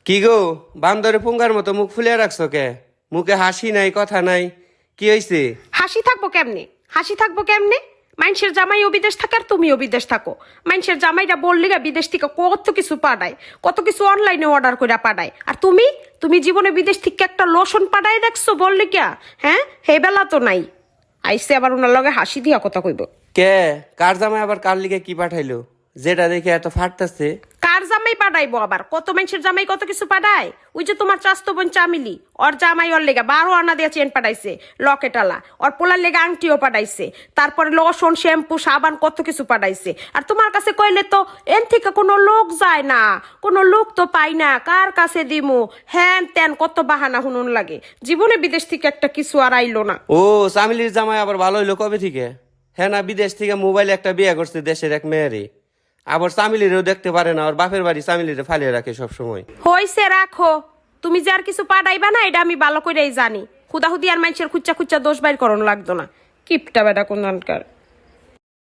কি গো, বান্দরে পুঙ্গার মতো মুখ ফুলে রাখছো কে? মুখে হাসি নাই, কথা নাই, কি হইছে? হাসি থাকবো কেমনে? হাসি থাকবো কেমনে? মানুষের জামাইও বিদেশ থাকে আর তুমিও বিদেশ থাকো। মানুষের জামাইটা বললি গা বিদেশ থেকে কত কিছু পাঠায়, কত কিছু অনলাইনে অর্ডার করে পাঠায়। আর তুমি তুমি জীবনে বিদেশ থেকে একটা লোশন পাঠায় দেখছো বললি কিয়া? হ্যাঁ, হে বেলা তো নাই। আইসে আবার ওনার লগে হাসি দিয়া কথা কইব। কে কার জামাই আবার কার লিগে কি পাঠাইলো, যেটা দেখে এত ফাটতাছে? কার জামাই পাঠাইবো আবার? কত মানুষের জামাই কত কিছু পাঠায়। ওই যে তোমার চাস্তো বোন চামিলি, ওর জামাই ওর লেগা 12 আনা দিয়ে চেন পাঠাইছে, লকেটালা। ওর পোলার লেগা আংটিও পাঠাইছে, তারপরে লোশন, শ্যাম্পু, সাবান, কত কিছু পাঠাইছে। আর তোমার কাছে কইলে তো এন থেকে কোনো লোক যায় না, কোনো লোক তো পাই না, কার কাছে দিমু, হ্যান ত্যান কত বাহানা হুনুন লাগে। জীবনে বিদেশ থেকে একটা কিছু আর আইলো না। ও, চামিলির জামাই আবার ভালো হইলো কবে থেকে? হ্যাঁ না, বিদেশ থেকে মোবাইলে একটা বিয়ে করছে দেশের এক মেয়েরে। আবার চামিলিরেও দেখতে পারে না, ওর বাপের বাড়ি চামিলিরে ফালিয়ে রাখে সবসময়। হইছে রাখো, তুমি যে আর কিছু পাঠাইবা না এটা আমি ভালো করেই জানি। হুদাহুদি আর মানুষের খুচ্চা খুচ্চা দোষ বাইর করণ লাগতো না। কিপটা বেটা কোনখানকার।